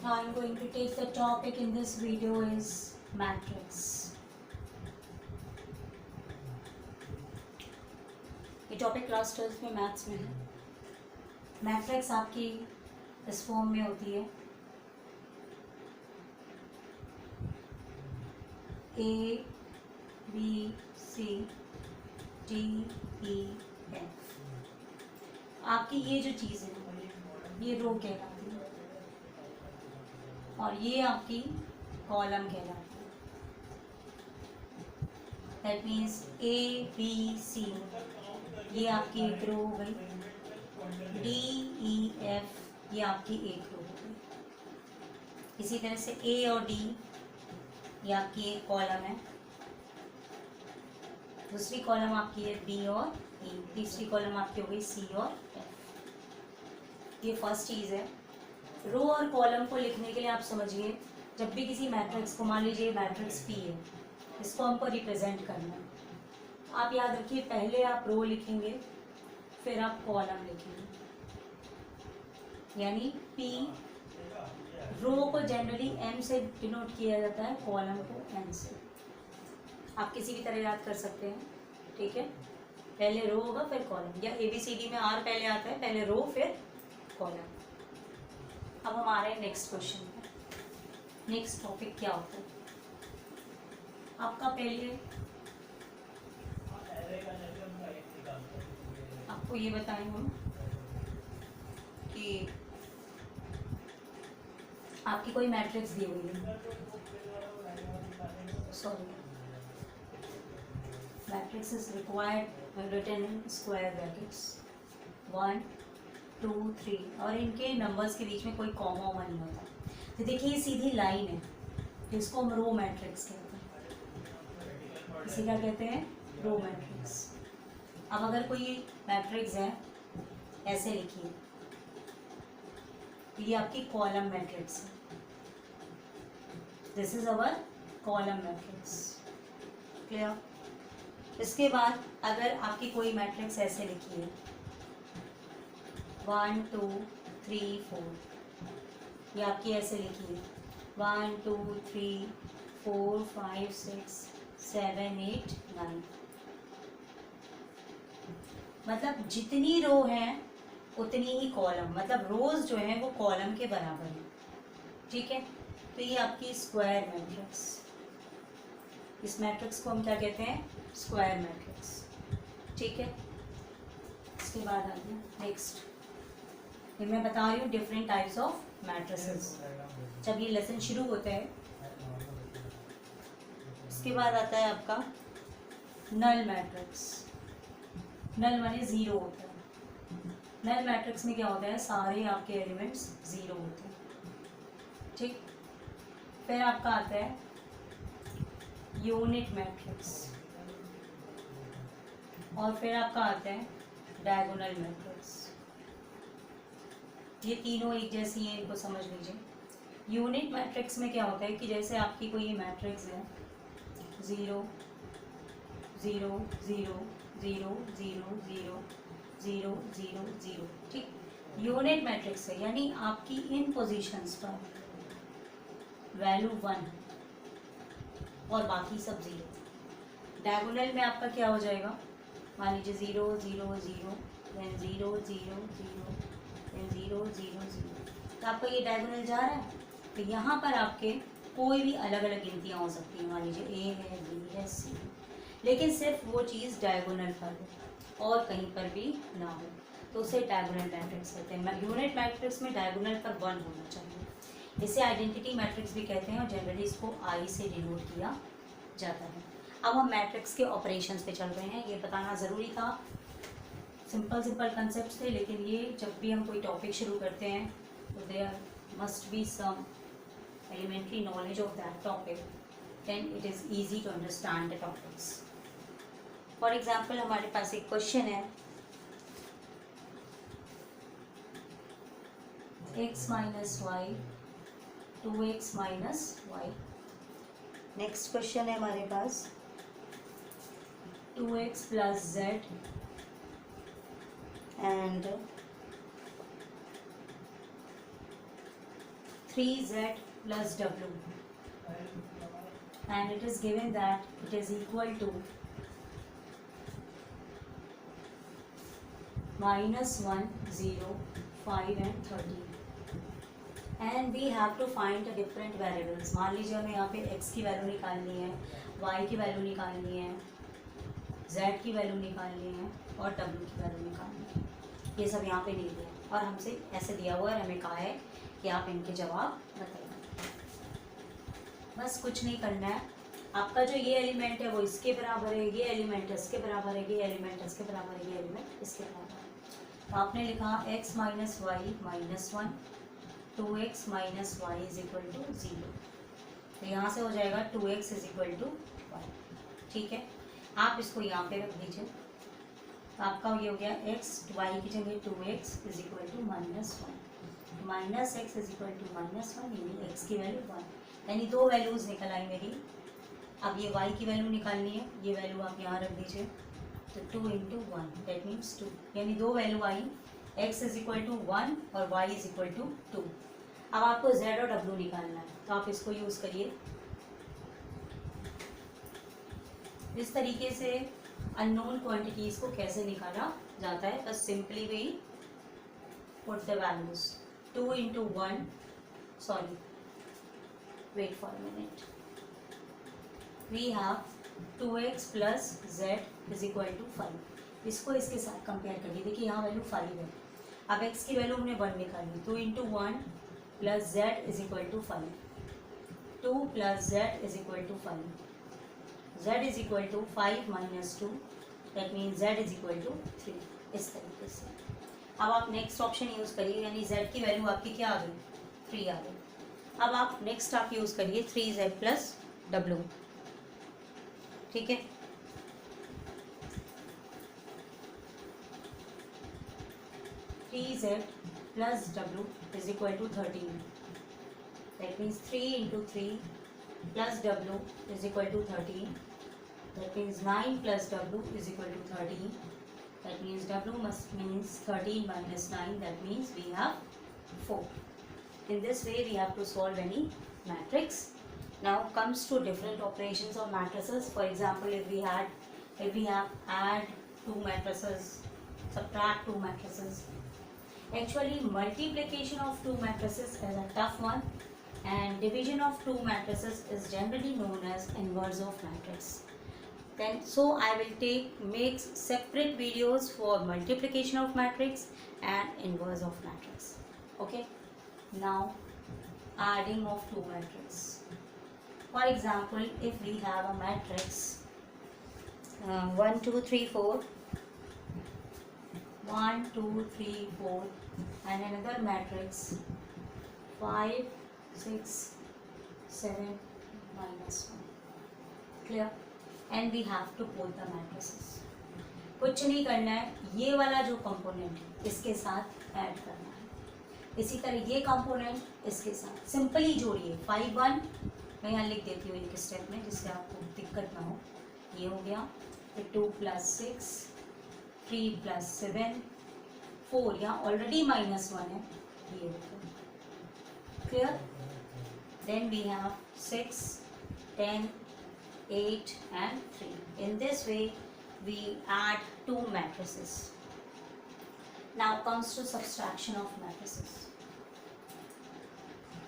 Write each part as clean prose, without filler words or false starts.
I'm going to take the topic in this video is matrix. ये topic class 12th में maths में है. Matrix आपकी इस फॉर्म में होती है A B C D E F. आपकी ये जो चीज़ है ये रो कहलाती है और ये आपकी कॉलम कहलाती है. That means A B C ये आपकी एक रो हो गई, D E F ये आपकी एक रो हो गई. इसी तरह से A और D ये आपकी एक कॉलम है, दूसरी कॉलम आपकी है B और E, तीसरी कॉलम आपकी हो गई C और F. ये फर्स्ट चीज़ है. रो और कॉलम को लिखने के लिए आप समझिए, जब भी किसी मैट्रिक्स को, मान लीजिए मैट्रिक्स P है, इसको हमको रिप्रेजेंट करना है, आप याद रखिए पहले आप रो लिखेंगे फिर आप कॉलम लिखेंगे. यानी P रो को जनरली M से डिनोट किया जाता है, कॉलम को N से. आप किसी भी तरह याद कर सकते हैं, ठीक है. पहले रो होगा फिर कॉलम, या ABCD में R पहले आता है, पहले रो फिर कॉलम. अब हम आ रहे हैं नेक्स्ट क्वेश्चन पे. नेक्स्ट टॉपिक क्या होता है आपका? पहले आपको ये बताएं हम कि आपकी कोई मैट्रिक्स दी हुई है, sorry, matrix is required written in square brackets 1 2 3 और इनके नंबर्स के बीच में कोई कॉमा वॉमा नहीं होता. तो देखिए ये सीधी लाइन है, जिसको हम रो मैट्रिक्स कहते हैं. इसे क्या कहते हैं? Row matrix. अब अगर कोई मैट्रिक्स है, ऐसे लिखिए, तो ये आपकी कॉलम मैट्रिक्स है. This is our column matrix. Clear? इसके बाद अगर आपकी कोई मैट्रिक्स ऐसे लिखी है 1 2 3 4, ये आपकी ऐसे लिखी है 1 2 3 4 5 6 7 8 9. मतलब जितनी रो हैं उतनी ही कॉलम, मतलब रोज जो है वो कॉलम के बराबर है. ठीक है. तो ये आपकी स्क्वायर मैट्रिक्स, इस मैट्रिक्स को हम क्या कहते हैं? Square matrix. ठीक है. इसके बाद आ गया नेक्स्ट. ये मैं बता रही हूँ डिफरेंट टाइप्स ऑफ मैट्रिसेस जब ये लेसन शुरू होता है. इसके बाद आता है आपका नल मैट्रिक्स. नल माने ज़ीरो होता है. नल मैट्रिक्स में क्या होता है? सारे आपके एलिमेंट्स ज़ीरो होते हैं. ठीक. फिर आपका आता है यूनिट मैट्रिक्स और फिर आपका आता है डायगोनल मैट्रिक्स. ये तीनों एक जैसी हैं, इनको समझ लीजिए. यूनिट मैट्रिक्स में क्या होता है कि जैसे आपकी कोई मैट्रिक्स है 0 0 0 0 0 0 0 0 0. ठीक. यूनिट मैट्रिक्स है, यानी आपकी इन पोजीशंस पर वैल्यू 1 और बाकी सब 0. डायगोनल में आपका क्या हो जाएगा? मान लीजिए 0 0 0 देन 0 0 0 देन 0 0 0. तो आपका ये डायगोनल जा रहा है, तो यहाँ पर आपके कोई भी अलग अलग गिनतियाँ हो सकती हैं. मान लीजिए A है, B है, C, लेकिन सिर्फ वो चीज़ डायगोनल पर हो और कहीं पर भी ना हो, तो उसे डायगोनल मैट्रिक्स कहते हैं. यूनिट मैट्रिक्स में डायगोनल पर 1 होना चाहिए. इसे आइडेंटिटी मैट्रिक्स भी कहते हैं और जनरली इसको I से डिनोट किया जाता है. अब हम मैट्रिक्स के ऑपरेशंस पे चल रहे हैं. ये बताना ज़रूरी था. सिंपल सिंपल कंसेप्ट थे, लेकिन ये जब भी हम कोई टॉपिक शुरू करते हैं तो there must be some elementary knowledge of that topic, then it is easy to understand the topics. For example हमारे पास एक क्वेश्चन है x minus y 2x minus y. Next question है हमारे पास 2x plus z and 3z plus w, and it is given that it is equal to -1, 0, 5 and 13. And we have to find the different variables. मान लीजिए हमें यहाँ पे x की value निकालनी है, y की वैल्यू निकालनी है, z की वैल्यू निकालनी है और w की वैल्यू निकालनी है. ये सब यहाँ पे नहीं दिया और हमसे ऐसे दिया हुआ है, हमें कहा है कि आप इनके जवाब बताइए. बस कुछ नहीं करना है. आपका जो ये एलिमेंट है वो इसके बराबर है, ये एलिमेंट इसके बराबर है, ये एलिमेंट इसके बराबर है, ये एलिमेंट इसके बराबर है. तो आपने लिखा x minus y minus 1, 2x minus y is equal to 0. तो यहाँ से हो जाएगा 2x इज इक्वल टू 1. ठीक है, आप इसको यहाँ पे रख दीजिए. तो आपका ये हो गया x y की जगह 2x is equal to -1, minus x is equal to -1, यानी x की वैल्यू 1, यानी दो वैल्यूज़ निकल आई मेरी. अब ये y की वैल्यू निकालनी है, ये वैल्यू आप यहाँ रख दीजिए. तो 2 इंटू 1 दैट मीन्स 2, यानी दो वैल्यू आई, x इज इक्वल टू 1 और y इज इक्वल टू 2. अब आपको z और w निकालना है, तो आप इसको यूज़ करिए. इस तरीके से अननोन क्वांटिटीज़ को कैसे निकाला जाता है. बस simply we put the values. 2 into 1, sorry wait for a minute, we have 2x plus z is equal to 5. इसको इसके साथ कंपेयर करिए. देखिए यहाँ वैल्यू 5 है. अब x की वैल्यू हमने 1 निकाली. 2 into 1 plus z is equal to 5. 2 plus z is equal to 5. z is equal to 5 minus 2, that means z is equal to 3. इस तरीके से अब आप नेक्स्ट ऑप्शन यूज़ करिए, यानी z की वैल्यू आपकी क्या आ गई, 3 आ गई. अब आप नेक्स्ट आप यूज़ करिए 3z प्लस w. ठीक है, z plus w is equal to 13. That means 3 into 3 plus w is equal to 13. That means 9 plus w is equal to 13. That means w must means 13 minus 9. That means we have 4. In this way we have to solve any matrix. Now comes to different operations of matrices. For example, if we have add two matrices, subtract two matrices. Actually, multiplication of two matrices is a tough one, and division of two matrices is generally known as inverse of matrix. Then, so I will make separate videos for multiplication of matrix and inverse of matrix. Okay. Now, adding of two matrices. For example, if we have a matrix 1, 2, 3, 4. 1, 2, 3, 4, and another matrix 5, 6, 7, minus 1. Clear? And we have to put the matrices. कुछ नहीं करना है, ये वाला जो component है इसके साथ ऐड करना है. इसी तरह ये कंपोनेंट इसके साथ सिंपली जोड़िए. 5, 1 मैं यहाँ लिख देती हूँ एक स्टेप में, जिससे आपको दिक्कत ना हो. ये हो गया. फिर 2 प्लस 6, 3 प्लस 7, 4, यहाँ ऑलरेडी -1 है, ये हो गया. Clear? Then we have 6, 10, 8 and 3. In this way we add two matrices. Now comes to subtraction of matrices.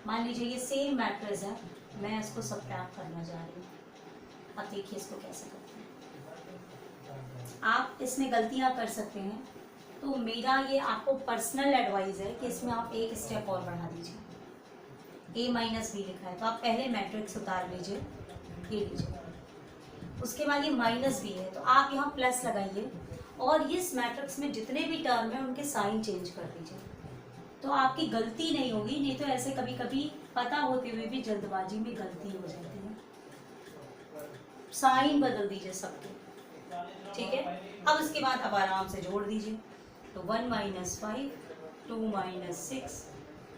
मान लीजिए ये सेम मैट्रिक्स है, मैं इसको सब्ट्रैक्ट करना चाह रही हूँ. अब देखिए इसको कैसे करते हैं. आप इसमें गलतियाँ कर सकते हैं, तो मेरा ये आपको पर्सनल एडवाइस है कि इसमें आप एक स्टेप और बढ़ा दीजिए. a माइनस बी लिखा है, तो आप पहले मैट्रिक्स उतार लीजिए, ये लीजिए. उसके बाद ये माइनस बी है, तो आप यहाँ प्लस लगाइए, और इस मैट्रिक्स में जितने भी टर्म हैं उनके साइन चेंज कर दीजिए. तो आपकी गलती नहीं होगी. नहीं तो ऐसे कभी कभी पता होते हुए भी जल्दबाजी में गलती हो जाती है. साइन बदल दीजिए सबके. ठीक है. अब उसके बाद अब आराम से जोड़ दीजिए. तो 1 माइनस 5, 2 माइनस 6,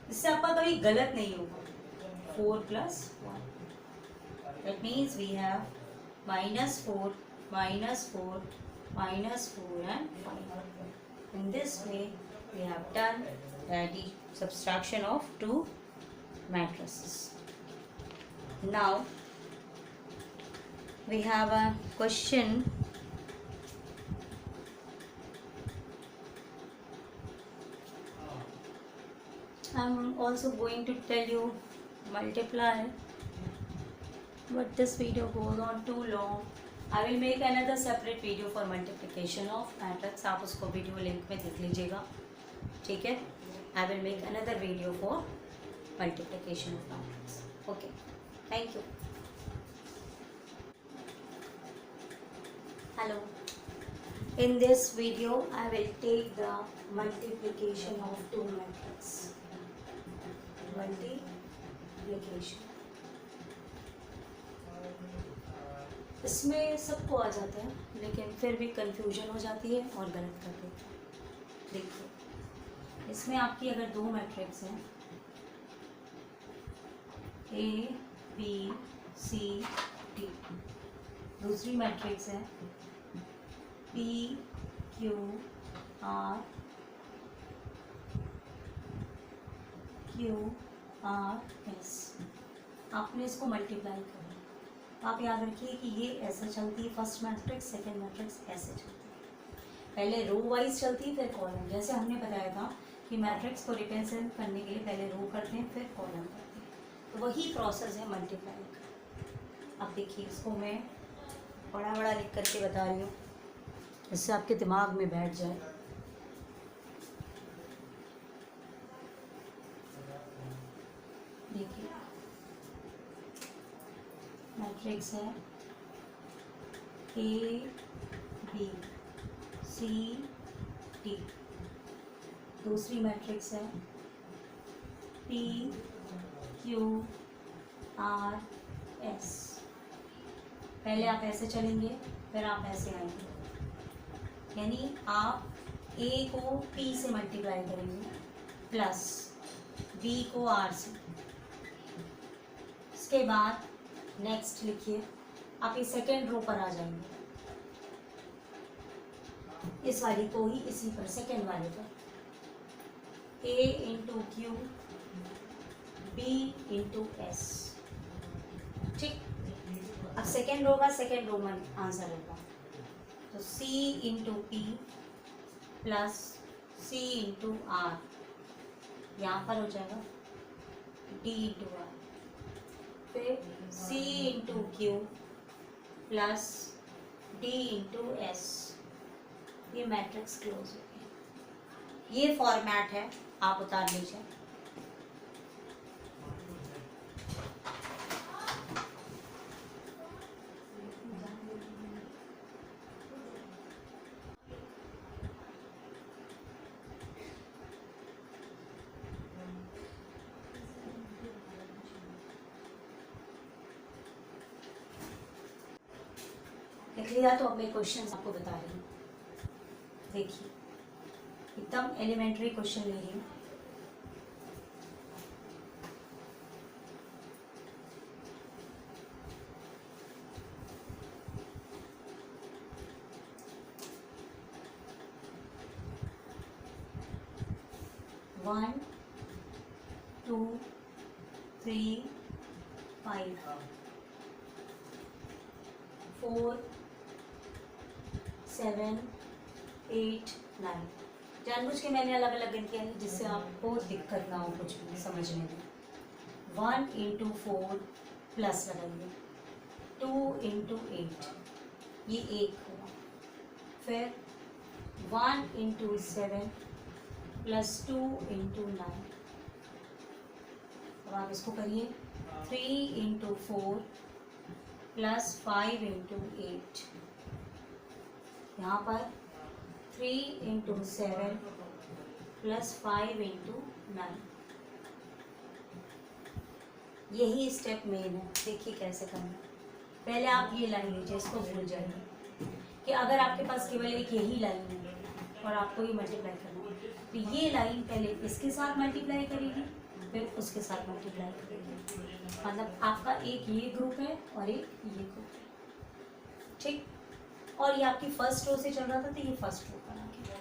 इससे आपका कभी गलत नहीं होगा. 4 plus 1, that means we have -4, -4, -4 and 5. In this way we have done the subtraction of two matrices. Now we have a question. I'm also going to tell you multiply, but this video goes on too long. I will make another separate video for multiplication of matrix. आप उसको video link में देख लीजिएगा, ठीक है. I will make another video for multiplication of matrix. Okay, thank you. Hello. In this video, I will take the multiplication of two matrices. Multiplication. इसमें सबको आ जाते हैं, लेकिन फिर भी कंफ्यूजन हो जाती है और गलत कर देते हैं. देखिए, इसमें आपकी अगर दो मैट्रिक्स हैं ए बी सी डी, दूसरी मैट्रिक्स है पी क्यू आर एस, आपने इसको मल्टीप्लाई करना. आप याद रखिए कि ये ऐसे चलती है, फर्स्ट मैट्रिक्स सेकेंड मैट्रिक्स ऐसे चलती है. पहले रो वाइज चलती है, फिर कॉलम. जैसे हमने बताया था कि मैट्रिक्स को रिप्रेजेंट करने के लिए पहले रो करते हैं, फिर कॉलम करते हैं. तो वही प्रोसेस है मल्टीप्लाई का. अब देखिए, इसको मैं बड़ा बड़ा लिख करके बता रही हूँ, इससे आपके दिमाग में बैठ जाए. देखिए, मैट्रिक्स है ए बी सी डी, दूसरी मैट्रिक्स है पी क्यू आर एस. पहले आप ऐसे चलेंगे, फिर आप ऐसे आएंगे, यानी आप ए को पी से मल्टीप्लाई करेंगे प्लस बी को आर से. इसके बाद नेक्स्ट लिखिए, आप ये सेकेंड रो पर आ जाएंगे, इस वाली को ही इसी पर, सेकेंड वाले पर, A into Q B into S. ठीक. अब सेकेंड रो का सेकेंड रो में आंसर होगा, तो C into P plus C into R, यहाँ पर हो जाएगा डी इंटू आर, फिर C into Q plus D into S. ये मैट्रिक्स क्लोज हो गई. ये फॉर्मेट है, आप उतार लीजिए. लिख लिया? तो अब मैं क्वेश्चन आपको बता रही हूँ. देखिए, एकदम एलिमेंट्री क्वेश्चन ले रही हूँ. One two three five 4 7 8 9. जानबूझ के मैंने अलग अलग गिन किया है, जिससे आपको दिक्कत ना हो कुछ भी समझने में. 1 इंटू 4 प्लस लगाइए, 2 इंटू 8, ये 1 हुआ. फिर 1 इंटू 7 प्लस 2 इंटू 9. अब आप इसको करिए. 3 इंटू 4 प्लस 5 इंटू 8, यहाँ पर 3 इंटू 7 प्लस 5 इंटू 9. यही स्टेप मेन है. देखिए कैसे करना है. पहले आप ये लाइन लीजिए, इसको भूल जाइए कि अगर आपके पास केवल एक यही लाइन है और आपको ये मल्टीप्लाई करना है, तो ये लाइन पहले इसके साथ मल्टीप्लाई करेगी, फिर उसके साथ मल्टीप्लाई करेगी. मतलब आपका एक ये ग्रुप है और एक ये ग्रुप है. ठीक. और ये आपकी फर्स्ट रो से चल रहा था, तो ये फर्स्ट रो पर आ गया.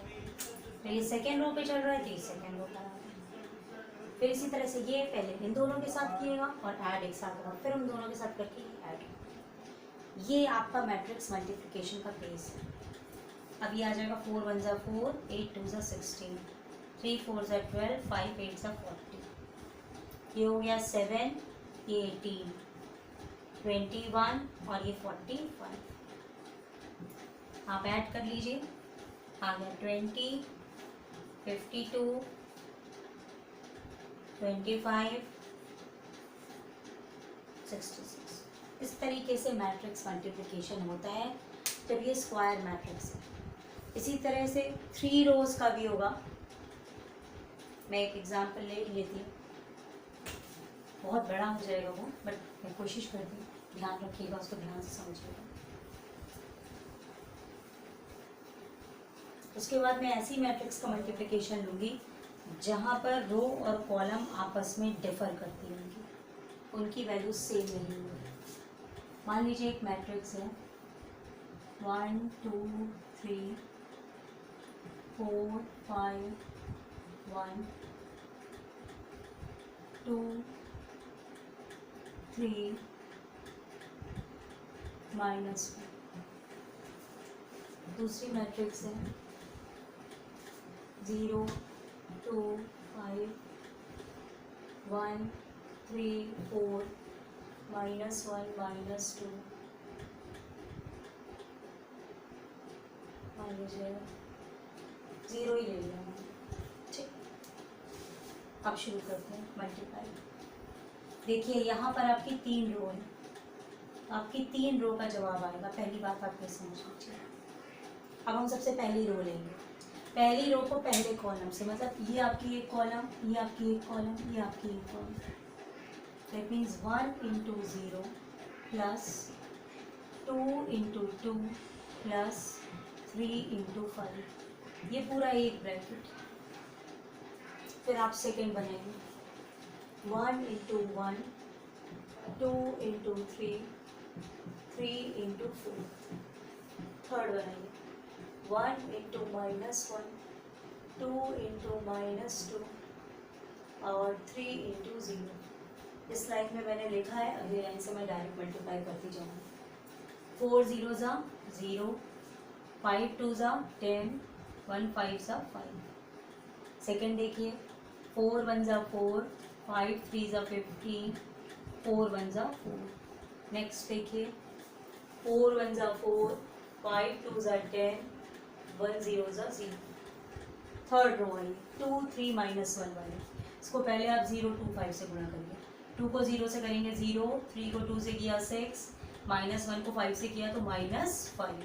तो ये सेकेंड रो पे चल रहा है, तो ये सेकेंड रो पर आ गया. फिर इसी तरह से ये पहले इन दोनों के साथ किएगा और ऐड एक साथ होगा, फिर उन दोनों के साथ करके ऐड। ये आपका मैट्रिक्स मल्टीप्लिकेशन का पेज है। अब ये आ जाएगा 4 1 ज़ा 4, 8 2 ज़ा 16, 3 4 ज़ा 12, 5 8 ज़ा 40। ये हो गया 7, ये 18, 21 और ये 45। आप ऐड कर लीजिए, आ गया 20, 52, 25, 66। इस तरीके से मैट्रिक्स मल्टीप्लिकेशन होता है जब ये स्क्वायर मैट्रिक्स है। इसी तरह से 3 रोज का भी होगा। मैं एक एग्जांपल ले लेती हूँ, बहुत बड़ा हो जाएगा वो, बट मैं कोशिश करती हूँ, ध्यान रखिएगा, उसको ध्यान से समझिएगा। उसके बाद मैं ऐसी मैट्रिक्स का मल्टीप्लिकेशन लूँगी जहाँ पर रो और कॉलम आपस में डिफर करती होंगी, उनकी वैल्यू सेम नहीं होगी। मान लीजिए एक मैट्रिक्स है 1 2 3 4 5 1 2 3 -1। दूसरी मैट्रिक्स है 0 2 5 1 3 4 -1 -2 मान लीजिए 0 ही ले लिया मैंने। ठीक, अब शुरू करते हैं मल्टीप्लाई। देखिए यहाँ पर आपकी 3 रो है, आपकी 3 रो का जवाब आएगा। पहली बात आप ये समझ लीजिए। अब हम सबसे पहली रो लेंगे, पहली रो को पहले कॉलम से, मतलब ये आपकी एक कॉलम, ये आपकी एक कॉलम, ये आपकी एक column. That means 1 into 0 plus 2 into 2 plus 3 into 5, ये पूरा एक ब्रैकेट। फिर आप सेकेंड बनाएंगे 1 इंटू 1, 2 इंटू 3, 3 इंटू 4। थर्ड बनाएंगे 1 इंटू -1, 2 इंटू -2 और 3 इंटू 0। इस लाइन में मैंने लिखा है, अगली लाइन से मैं डायरेक्ट मल्टीप्लाई करती जाऊँगी। 4 0 ज़ा 0, 5 2 ज़ा 10, 1 5 ज़ा 5। सेकेंड देखिए 4 1 ज़ा 4, 5 3 ज़ा 15, 4 1 ज़ा 4। नेक्स्ट देखिए 4 1 ज़ा 4, 5 2 ज़ा 10, 1 0 ज़ा 0। थर्ड रो वाली 2 3 -1 वाली, इसको पहले आप 0 2 5 से गुणा करिए। 2 को 0 से करेंगे 0, 3 को 2 से किया 6, -1 को 5 से किया तो -5।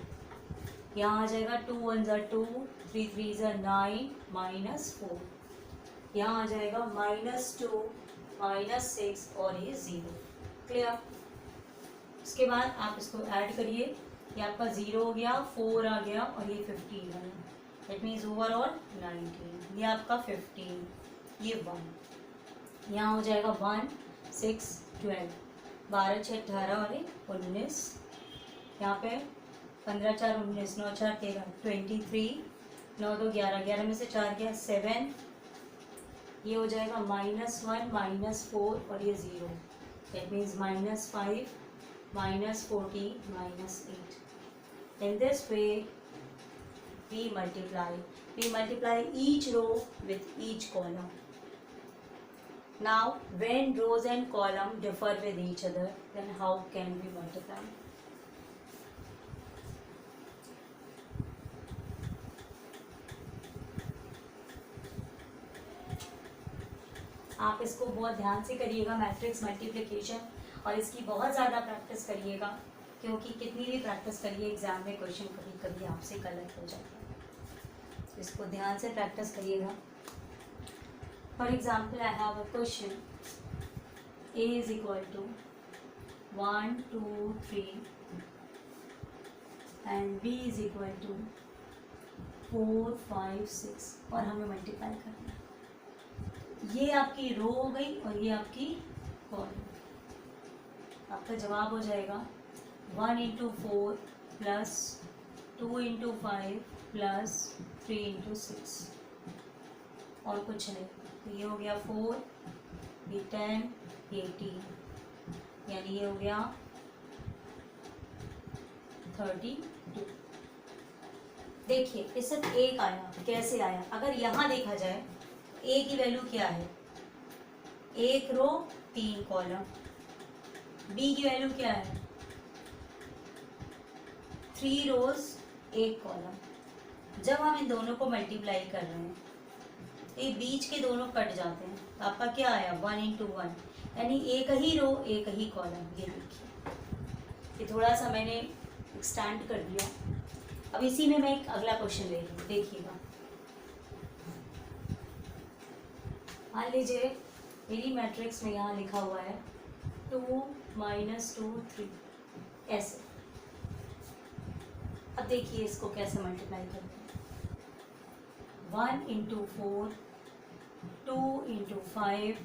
यहाँ आ जाएगा 2 1 ज़ा 2, 3 3 ज़ा 9, -4। यहाँ आ जाएगा -2, -6 और ये 0। क्लियर? उसके बाद आप इसको ऐड करिए, ये आपका 0 हो गया, 4 आ गया और ये 15 है। That means overall 19। ये आपका 15, ये 1। यहाँ हो जाएगा 1 6 12, 12 6 18 और 19। यहाँ पे 15 4 19, 9 4 13, 23, 9 2 11, 11 में से 4 गया 7। ये हो जाएगा -1 -4 और ये 0। That means -5 -40 -8। In this way we multiply each row with each column. Now when rows and column differ with each other, then how can we multiply? आप इसको बहुत ध्यान से करिएगा मैट्रिक्स मल्टीप्लिकेशन, और इसकी बहुत ज़्यादा प्रैक्टिस करिएगा, क्योंकि कितनी भी प्रैक्टिस करिए एग्जाम में क्वेश्चन कभी कभी आपसे गलत हो जाता है। इसको ध्यान से प्रैक्टिस करिएगा। For example I have a question a is equal to 1 2 3 and b is equal to 4 5 6 और हमें मल्टीप्लाई करना है। ये आपकी रो हो गई और ये आपकी कॉलम। आपका जवाब हो जाएगा 1 into 4 plus 2 into 5 plus 3 into 6 और कुछ नहीं। तो ये हो गया 4 ये 10 80, यानी ये हो गया 32। देखिए ये सिर्फ एक आया, कैसे आया? अगर यहाँ देखा जाए ए की वैल्यू क्या है, 1 रो 3 कॉलम, बी की वैल्यू क्या है, 3 रोज 1 कॉलम। जब हम इन दोनों को मल्टीप्लाई कर रहे हैं तो ये बीच के दोनों कट जाते हैं, तो आपका क्या आया 1 इंटू 1, यानी एक ही रो एक ही कॉलम। ये देखिए, ये थोड़ा सा मैंने एक्सटेंड कर दिया। अब इसी में मैं एक अगला क्वेश्चन ले रही हूँ, देखिएगा। मान लीजिए मेरी मैट्रिक्स में यहाँ लिखा हुआ है 2 -2 3, ऐसे। अब देखिए इसको कैसे मल्टीप्लाई करते हैं। 1 इंटू 4, 2 इंटू 5,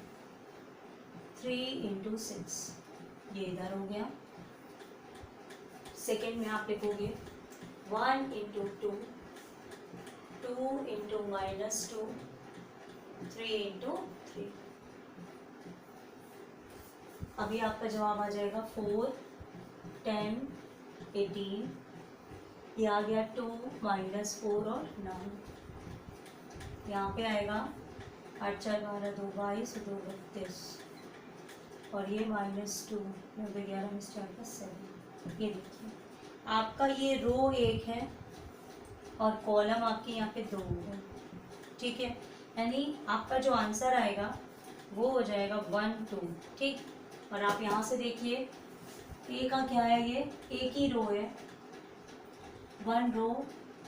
3 इंटू 6, ये इधर हो गया। सेकेंड में आप लिखोगे 1 इंटू 2, 2 इंटू -2, 3 इंटू 3। अभी आपका जवाब आ जाएगा 4 10 18, ये आ गया 2 -4 और 9। यहाँ पे आएगा 8 4 12 2 22 2 32, और ये -2 9 11 में 7। ये देखिए आपका ये रो 1 है और कॉलम आपके यहाँ पे 2 है, ठीक है। यानी आपका जो आंसर आएगा वो हो जाएगा 1 2, ठीक। और आप यहाँ से देखिए ए का क्या है, ये एक ही रो है, 1 रो,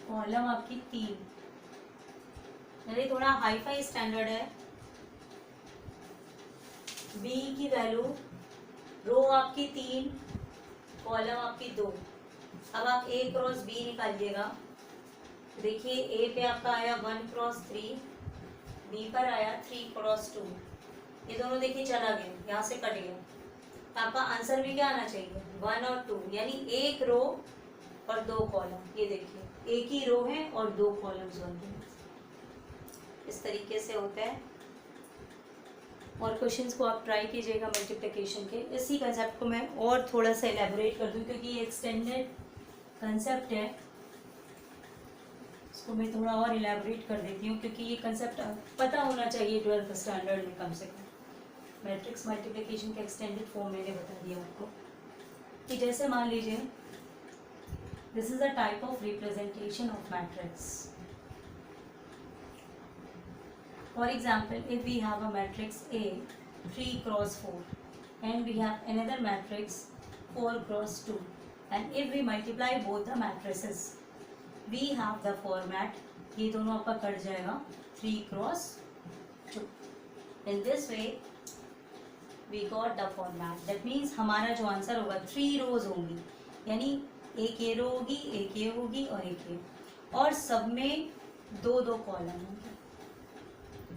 कॉलम आपकी 3, यानी थोड़ा हाई फाई स्टैंडर्ड है। बी की वैल्यू, रो आपकी 3, कॉलम आपकी 2। अब आप ए क्रॉस बी निकालिएगा। देखिए ए पे आपका आया 1 क्रॉस 3, बी पर आया 3 क्रॉस 2। ये दोनों देखिए चला गया, यहाँ से कट गया, तो आपका आंसर भी क्या आना चाहिए 1 और 2, यानी एक रो और 2 कॉलम। ये देखिए एक ही रो है और 2 कॉलम्स बनते हैं। इस तरीके से होता है। और क्वेश्चंस को आप ट्राई कीजिएगा मल्टीप्लिकेशन के। इसी कंसेप्ट को मैं और थोड़ा सा एलैबोरेट कर दूं, क्योंकि ये एक्सटेंडेड कंसेप्ट है, इसको मैं थोड़ा और एलैबोरेट कर देती हूँ, क्योंकि ये कंसेप्ट पता होना चाहिए 12th स्टैंडर्ड में कम से कम। मैट्रिक्स मल्टीप्लिकेशन के एक्सटेंडेड फॉर्म मैंने बता दिया आपको कि जैसे मान लीजिए this is a type of representation of matrix. For example, if we have a matrix A 3 cross 4 and we have another matrix 4 cross 2, and if we multiply both the matrices we have the format, ये दोनों आपका cut जाएगा 3 cross 2। In this way we got the format, that means हमारा जो answer होगा 3 रोज होंगी, यानी एक ये रो होगी, एक ये होगी और एक ये, और सब में 2-2 कॉलम होंगे।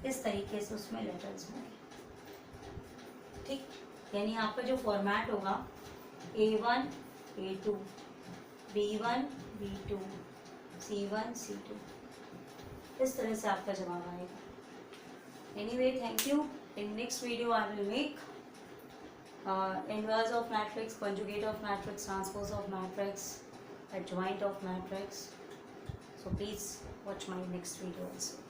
इस तरीके से उसमें लेटर्स होंगे, ठीक। यानी आपका जो फॉर्मेट होगा A1 A2 B1 B2 C1 C2, इस तरह से आपका जवाब आएगा। Anyway, thank you. In next video I will make inverse of matrix, conjugate of matrix, transpose of matrix, adjoint of matrix. So please watch my next video also.